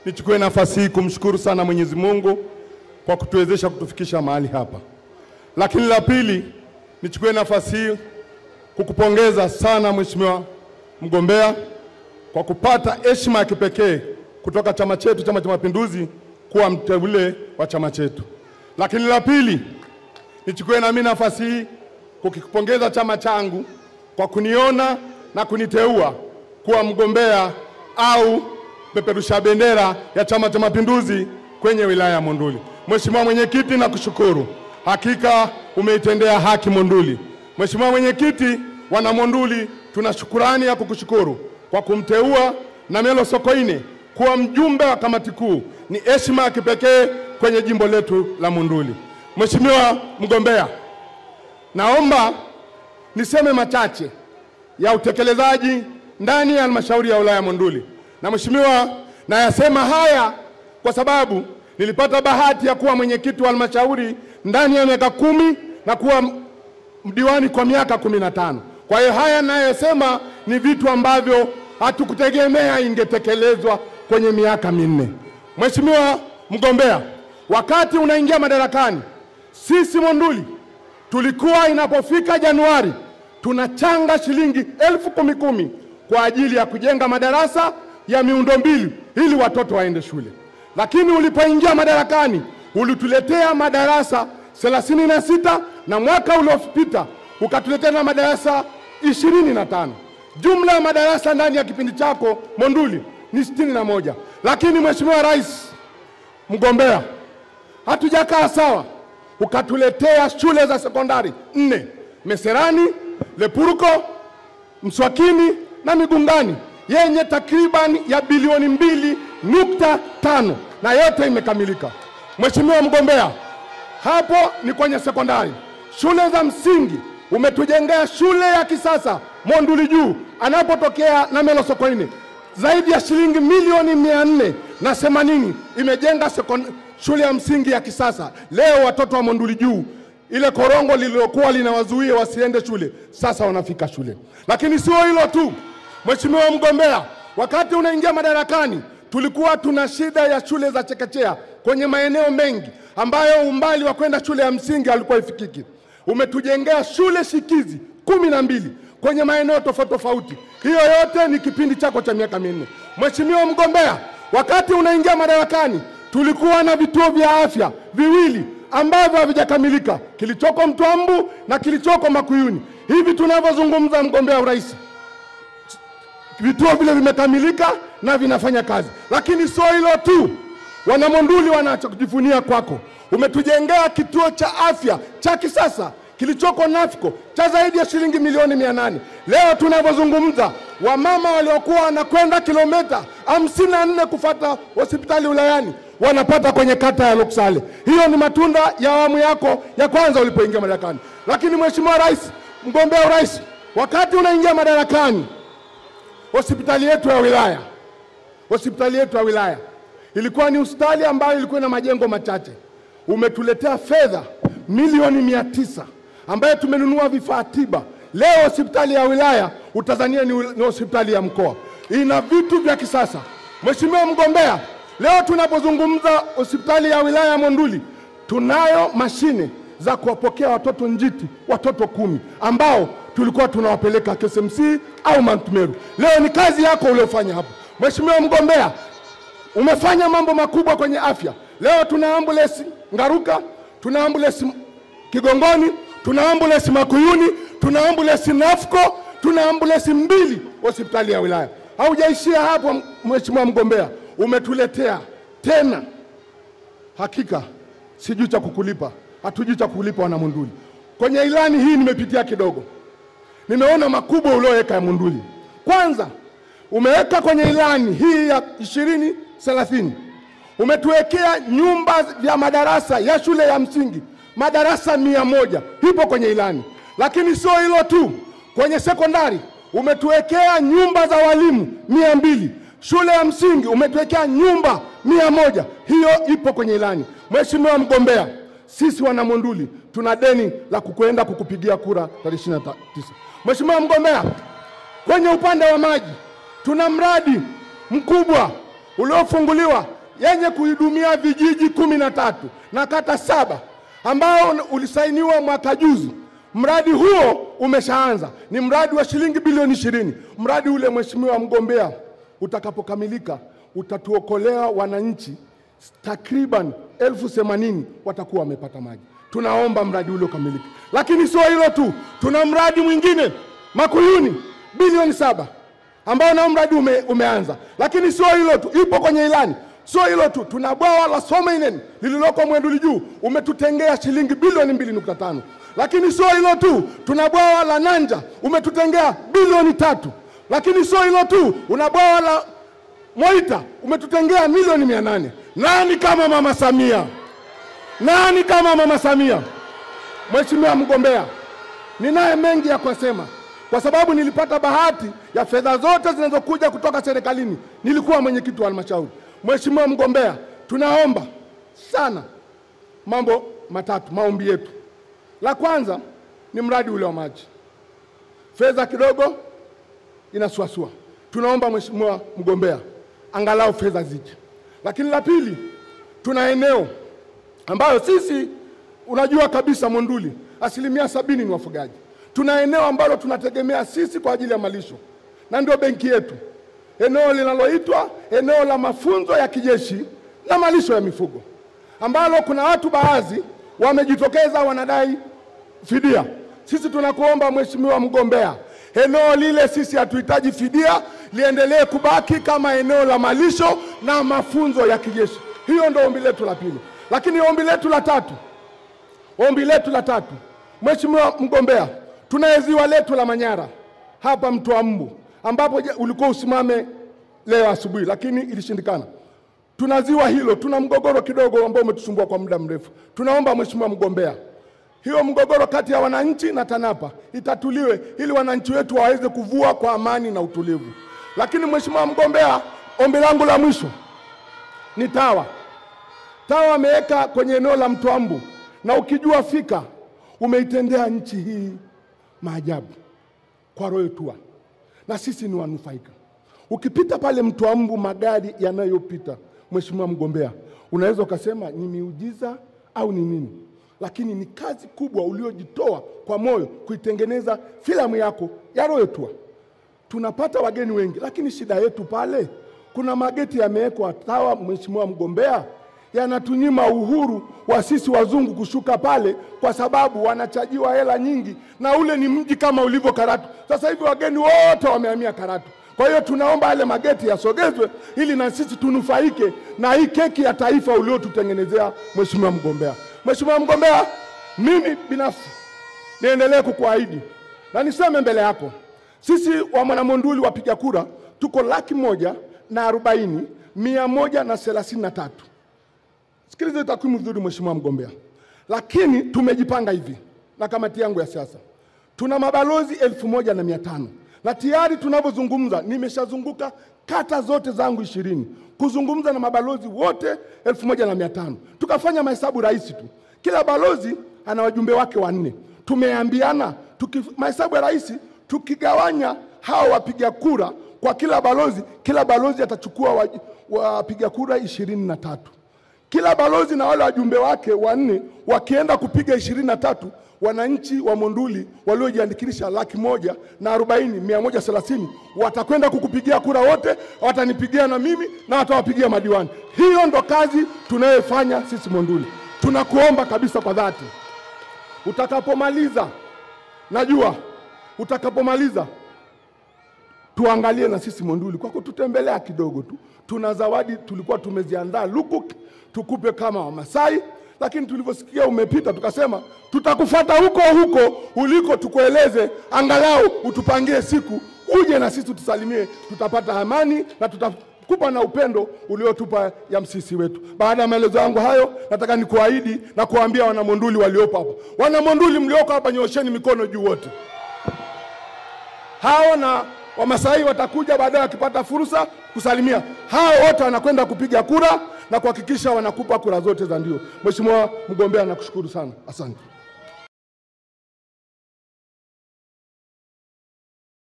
Nichukue nafasi hii kumshukuru sana Mwenyezi Mungu kwa kutuwezesha kutufikisha mahali hapa. Lakini la pili, nichukue nafasi hii kukupongeza sana Mheshimiwa mgombea kwa kupata heshima ya kipekee kutoka chama chetu, Chama cha Mapinduzi, kuwa mteule wa chama chetu. Lakini la pili, nichukue na mimi nafasi hii kukipongeza chama changu kwa kuniona na kuniteua kuwa mgombea au peperusha bendera ya Chama cha Mapinduzi kwenye wilaya ya Monduli. Mheshimiwa Mwenyekiti, nakushukuru. Hakika umeitendea haki Monduli. Mheshimiwa Mwenyekiti, wana Monduli tuna shukrani ya kukushukuru kwa kumteua Namelo Sokoine kuwa mjumbe wa kamati kuu. Ni heshima ya kipekee kwenye jimbo letu la Monduli. Mheshimiwa mgombea, naomba niseme machache ya utekelezaji ndani ya halmashauri ya wilaya Monduli. Na Mheshimiwa, nayasema haya kwa sababu nilipata bahati ya kuwa mwenyekiti wa halmashauri ndani ya miaka 10 na kuwa mdiwani kwa miaka 15. Kwa hiyo haya nayasema ni vitu ambavyo hatukutegemea ingetekelezwa kwenye miaka 4. Mheshimiwa mgombea, wakati unaingia madarakani, sisi Monduli tulikuwa inapofika Januari tunachanga shilingi 10,000 kwa ajili ya kujenga madarasa ya miundombinu ili watoto waende shule. Lakini ulipoingia madarakani ulituletea madarasa 36 na mwaka uliopita ukatuletea na madarasa 25. Jumla ya madarasa ndani ya kipindi chako Monduli ni 61. Lakini Mheshimiwa Rais mgombea, hatujakaa sawa. Ukatuletea shule za sekondari 4: Meserani, Lepuruko, Mswakini na Migungani, yenye takriban ya bilioni 2.5 na yote imekamilika. Mheshimiwa mgombea, hapo ni kwenye sekondari. Shule za msingi umetujengea shule ya kisasa Monduli Juu anapotokea Namelo Sokoine, zaidi ya shilingi milioni 480 imejenga shule ya msingi ya kisasa. Leo watoto wa Monduli Juu, ile korongo lililokuwa linawazuia wasiende shule, sasa wanafika shule. Lakini sio hilo tu. Mheshimiwa mgombea, wakati unaingia madarakani tulikuwa tuna shida ya shule za chekechea kwenye maeneo mengi ambayo umbali wa kwenda shule ya msingi alikuwa ifikiki. Umetujengea shule shikizi 12 kwenye maeneo tofauti tofauti. Hiyo yote ni kipindi chako cha miaka 4. Mheshimiwa mgombea, wakati unaingia madarakani tulikuwa na vituo vya afya 2 ambavyo havijakamilika, kilichoko Mtwambu na kilichoko Makuyuni. Hivi tunavyozungumza mgombea urais, vituo vile vimekamilika na vinafanya kazi. Lakini sio hilo tu. Wana Monduli wanachokujivunia kwako. Umetujengea kituo cha afya cha kisasa kilichoko Nafco cha zaidi ya shilingi milioni 800. Leo tunavyozungumza, wamama waliokuwa wanakwenda kilomita 54 kufuata hospitali wilayani wanapata kwenye kata ya Luksale. Hiyo ni matunda ya awamu yako ya kwanza ulipoingia madarakani. Lakini Mheshimiwa Rais, mgombea urais, wakati unaingia madarakani, hospitali yetu ya wilaya ilikuwa ni hospitali ambayo ilikuwa na majengo machache. Umetuletea fedha milioni 900 ambayo tumenunua vifaa tiba. Leo hospitali ya wilaya utazania ni hospitali ya mkoa, ina vitu vya kisasa. Mheshimiwa mgombea, leo tunapozungumza hospitali ya wilaya ya Monduli, tunayo mashine za kuwapokea watoto njiti, watoto 10 ambao tulikuwa tunawapeleka KSMC au Mount Meru. Leo ni kazi yako uliofanya hapo. Mheshimiwa mgombea, umefanya mambo makubwa kwenye afya. Leo tuna ambulance Ngaruka, tuna ambulance Kigongoni, tuna ambulance Makuyuni, tuna ambulance Nafco, tuna ambulance 2 hospitali ya wilaya. Haujaishia hapo Mheshimiwa mgombea, umetuletea tena. Hakika sijui cha kukulipa, hatujui cha kukulipa wana Monduli. Kwenye ilani hii nimepitia kidogo, nimeona makubwa ulioweka ya Monduli. Kwanza, umeweka kwenye ilani hii ya 2030 umetuwekea nyumba vya madarasa ya shule ya msingi, madarasa 100 hipo kwenye ilani. Lakini sio hilo tu, kwenye sekondari umetuwekea nyumba za walimu 200, shule ya msingi umetuwekea nyumba 100, hiyo ipo kwenye ilani. Mheshimiwa mgombea, sisi wana Monduli tuna deni la kukwenda kukupigia kura tarehe 29. Mheshimiwa mgombea, kwenye upande wa maji tuna mradi mkubwa uliofunguliwa yenye kuhudumia vijiji 13 na kata 7 ambao ulisainiwa mwaka juzi. Mradi huo umeshaanza, ni mradi wa shilingi bilioni 20. Mradi ule mheshimiwa mgombea, utakapokamilika utatuokolea wananchi takriban 80,000 watakuwa wamepata maji. Tunaomba mradi ule ukamilike. Lakini sio hilo tu, tuna mradi mwingine Makuyuni bilioni 7 ambao na mradi umeanza. Lakini sio hilo tu, ipo kwenye ilani. Sio hilo tu, tuna bwawa la Somainen lililoko Mwenduli Juu, umetutengea shilingi bilioni 2.5. Lakini sio hilo tu, tuna bwawa la Nanja, umetutengea bilioni 3. Lakini sio hilo tu, una bwawa la Moita, umetutengea milioni 800. Nani kama Mama Samia? Nani kama Mama Samia? Mheshimiwa mgombea, ninaye mengi ya kusema kwa sababu nilipata bahati ya fedha zote zinazokuja kutoka serikalini. Nilikuwa mwenyekiti wa halmashauri. Mheshimiwa mgombea, tunaomba sana mambo matatu, maombi yetu. La kwanza ni mradi ule wa maji. Fedha kidogo inasuasua. Tunaomba mheshimiwa mgombea, angalau fedha zije. Lakini la pili, tuna eneo ambayo sisi unajua kabisa Monduli 70% ni wafugaji. Tuna eneo ambalo tunategemea sisi kwa ajili ya malisho. Na ndio benki yetu. Eneo linaloitwa eneo la mafunzo ya kijeshi na malisho ya mifugo, ambalo kuna watu baadhi wamejitokeza wanadai fidia. Sisi tunakuomba mheshimiwa mgombea, eneo lile sisi hatuhitaji fidia, liendelee kubaki kama eneo la malisho na mafunzo ya kijeshi. Hiyo ndio ombi letu la pili. Lakini ombi letu la tatu, mheshimiwa mgombea, tuna ziwa letu la Manyara hapa Mto Mbu, ambapo ulikuwa usimame leo asubuhi lakini ilishindikana. Tuna ziwa hilo, tuna mgogoro kidogo ambao umetusumbua kwa muda mrefu. Tunaomba mheshimiwa mgombea, hiyo mgogoro kati ya wananchi na TANAPA itatuliwe ili wananchi wetu waweze kuvua kwa amani na utulivu. Lakini mheshimiwa mgombea, ombi langu la mwisho ni TAWA. TAWA ameweka kwenye eneo la Mto Mbu, na ukijua fika umeitendea nchi hii maajabu kwa Royal Tour, na sisi ni wanufaika. Ukipita pale Mto Mbu, magari yanayopita mheshimiwa mgombea, unaweza ukasema ni miujiza au ni nini, lakini ni kazi kubwa uliojitoa kwa moyo kuitengeneza filamu yako ya Royal Tour. Tunapata wageni wengi, lakini shida yetu pale kuna mageti yamewekwa TAWA mheshimiwa mgombea, yanatunyima uhuru wa sisi wazungu kushuka pale kwa sababu wanachajiwa hela nyingi, na ule ni mji kama ulivyo Karatu. Sasa hivi wageni wote wamehamia Karatu. Kwa hiyo tunaomba yale mageti yasogezwe ili na sisi tunufaike na hii keki ya taifa uliotutengenezea mheshimiwa mgombea. Mheshimiwa mgombea, mimi binafsi niendelee kukuahidi na niseme mbele yako, sisi wa Mwanamonduli wapiga kura tuko 140,133. Sikiliza takwimu nzuri mheshimiwa mgombea. Lakini tumejipanga hivi na kamati yangu ya siasa. Tuna mabalozi 1,500. Na tayari tunavyozungumza nimeshazunguka kata zote zangu 20 kuzungumza na mabalozi wote 1,500. Tukafanya mahesabu rahisi tu. Kila balozi ana wajumbe wake 4. Tumeambiana mahesabu ya rahisi, tukigawanya hao wapiga kura kwa kila balozi atachukua wapiga kura 23. Kila balozi na wale wajumbe wake 4 wakienda kupiga 23, wananchi wa Monduli waliojiandikisha 140,130 watakwenda kukupigia kura wote, watanipigia na mimi na watawapigia madiwani. Hiyo ndo kazi tunayofanya sisi Monduli. Tunakuomba kabisa kwa dhati, utakapomaliza, najua utakapomaliza, tuangalie na sisi Monduli kwa kututembelea kidogo tu. Tuna zawadi tulikuwa tumeziandaa luku tukupe kama Wamasai, lakini tulivyosikia umepita tukasema tutakufuata huko uliko, tukueleze, angalau utupangie siku uje na sisi tusalimie, tutapata amani na tutakupa na upendo uliotupa ya msisi wetu. Baada ya maelezo yangu hayo, nataka nikuahidi na kuambia Wanamonduli waliopo hapa. Wanamonduli mlioko hapa, nyosheni mikono juu wote. Hao na Wamasai watakuja baadaye wakipata fursa kusalimia. Hao wote wanakwenda kupiga kura na kuhakikisha wanakupa kura zote za ndio. Mheshimiwa mgombea, nakushukuru sana. Asante.